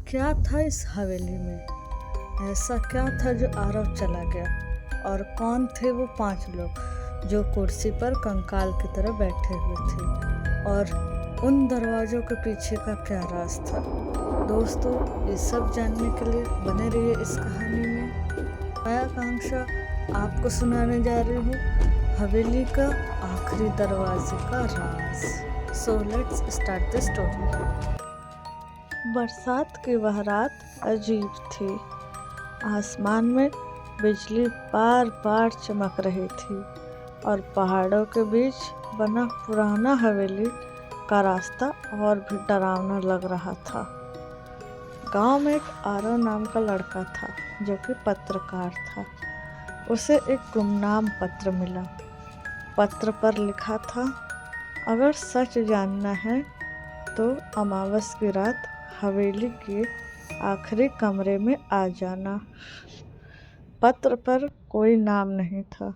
क्या था इस हवेली में? ऐसा क्या था जो आरव चला गया? और कौन थे वो 5 लोग जो कुर्सी पर कंकाल की तरह बैठे हुए थे? और उन दरवाज़ों के पीछे का क्या राज था? दोस्तों, ये सब जानने के लिए बने रहिए इस कहानी में। मैं आकांक्षा आपको सुनाने जा रही हूँ हवेली का आखिरी दरवाजे का राज। So let's start the story. बरसात की वह रात अजीब थी। आसमान में बिजली बार बार चमक रही थी और पहाड़ों के बीच बना पुराना हवेली का रास्ता और भी डरावना लग रहा था। गांव में एक आरव नाम का लड़का था जो कि पत्रकार था। उसे एक गुमनाम पत्र मिला। पत्र पर लिखा था, अगर सच जानना है तो अमावस की रात हवेली के आखिरी कमरे में आ जाना। पत्र पर कोई नाम नहीं था,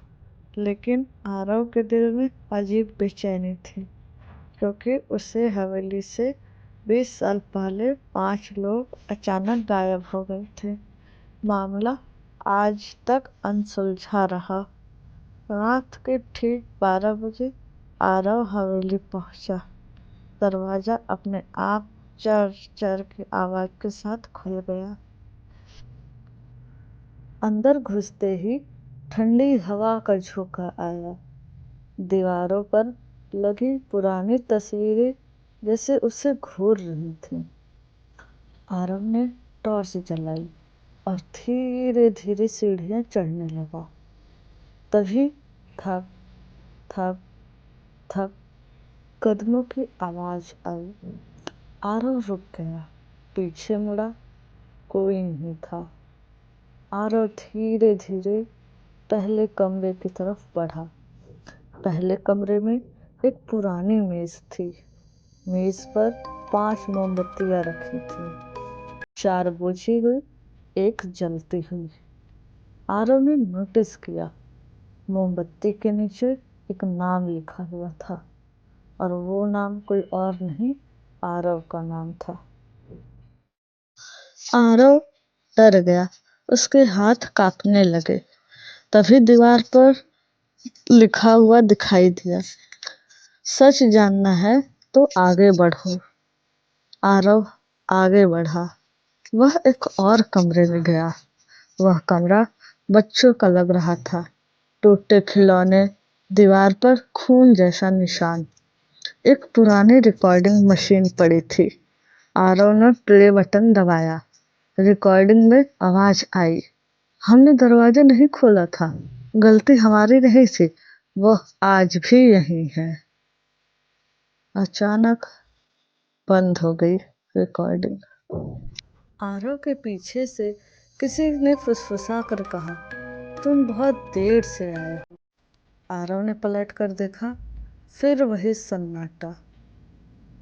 लेकिन आरव के दिल में अजीब बेचैनी थी, क्योंकि उसे हवेली से 20 साल पहले 5 लोग अचानक गायब हो गए थे। मामला आज तक अनसुलझा रहा। रात के ठीक 12 बजे आरव हवेली पहुंचा। दरवाजा अपने आप चर चर की आवाज के साथ खुल गया। अंदर घुसते ही ठंडी हवा का झोंका आया। दीवारों पर लगी पुरानी तस्वीरें जैसे उसे घूर रही थीं। आरव ने टॉर्च जलाई और धीरे धीरे सीढ़ियां चढ़ने लगा। तभी थक थक थक कदमों की आवाज आई। आरव रुक गया, पीछे मुड़ा, कोई नहीं था। आरव धीरे धीरे पहले कमरे की तरफ बढ़ा। पहले कमरे में एक पुरानी मेज थी। मेज पर 5 मोमबत्तियां रखी थी, 4 बुझी हुई, एक जलती हुई। आरव ने नोटिस किया, मोमबत्ती के नीचे एक नाम लिखा हुआ था, और वो नाम कोई और नहीं, आरव का नाम था। आरव डर गया, उसके हाथ कांपने लगे। तभी दीवार पर लिखा हुआ दिखाई दिया, सच जानना है तो आगे बढ़ो। आरव आगे बढ़ा। वह एक और कमरे में गया। वह कमरा बच्चों का लग रहा था। टूटे खिलौने, दीवार पर खून जैसा निशान। एक पुरानी रिकॉर्डिंग मशीन पड़ी थी। आरव ने प्ले बटन दबाया। रिकॉर्डिंग में आवाज आई, हमने दरवाजा नहीं खोला था, गलती हमारी नहीं थी, वह आज भी यही है। अचानक बंद हो गई रिकॉर्डिंग। आरव के पीछे से किसी ने फुसफुसा कर कहा, तुम बहुत देर से आए हो। आरव ने पलट कर देखा, फिर वही सन्नाटा।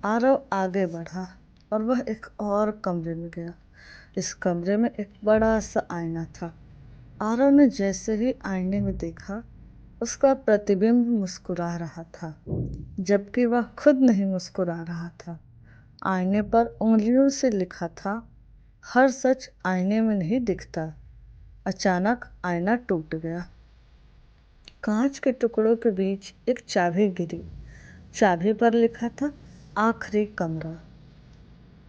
आरव आगे बढ़ा और वह एक और कमरे में गया। इस कमरे में एक बड़ा सा आईना था। आरव ने जैसे ही आईने में देखा, उसका प्रतिबिंब मुस्कुरा रहा था, जबकि वह खुद नहीं मुस्कुरा रहा था। आईने पर उंगलियों से लिखा था, हर सच आईने में नहीं दिखता। अचानक आईना टूट गया। कांच के टुकड़ों के बीच एक चाबी गिरी। चाबी पर लिखा था, आखिरी कमरा।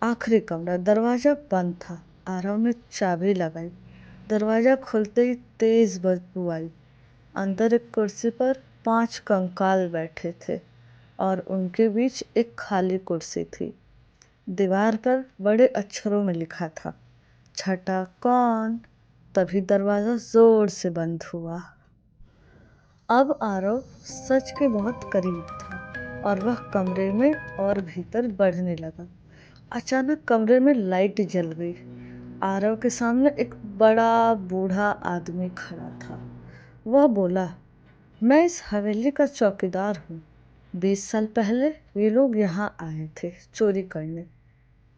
आखिरी कमरा। दरवाजा बंद था। आरव ने चाबी लगाई। दरवाजा खुलते ही तेज बदबू आई। अंदर एक कुर्सी पर 5 कंकाल बैठे थे और उनके बीच एक खाली कुर्सी थी। दीवार पर बड़े अक्षरों में लिखा था, छठा कौन। तभी दरवाजा जोर से बंद हुआ। अब आरव सच के बहुत करीब था और वह कमरे में और भीतर बढ़ने लगा। अचानक कमरे में लाइट जल गई। आरव के सामने एक बड़ा बूढ़ा आदमी खड़ा था। वह बोला, मैं इस हवेली का चौकीदार हूँ। 20 साल पहले ये लोग यहाँ आए थे चोरी करने,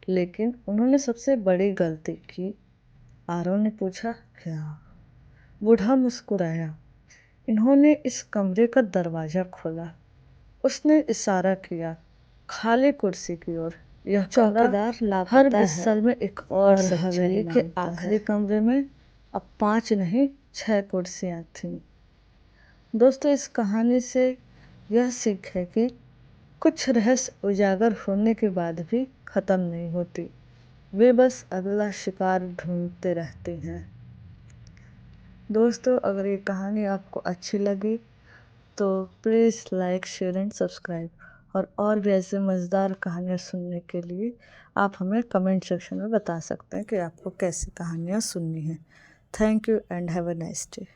लेकिन उन्होंने सबसे बड़ी गलती की। आरव ने पूछा, क्या? बूढ़ा मुस्कुराया। इन्होंने इस कमरे का दरवाजा खोला। उसने इशारा किया खाली कुर्सी की ओर। यह चौकीदार लापता हर बिस्सल में एक और हवेली के आखिरी कमरे में अब 5 नहीं 6 कुर्सियाँ थीं। दोस्तों, इस कहानी से यह सीख है कि कुछ रहस्य उजागर होने के बाद भी ख़त्म नहीं होती, वे बस अगला शिकार ढूंढते रहते हैं। दोस्तों, अगर ये कहानी आपको अच्छी लगी तो please like share and subscribe, और भी ऐसे मज़ेदार कहानियाँ सुनने के लिए आप हमें कमेंट सेक्शन में बता सकते हैं कि आपको कैसी कहानियाँ सुननी है। Thank you and have a nice day.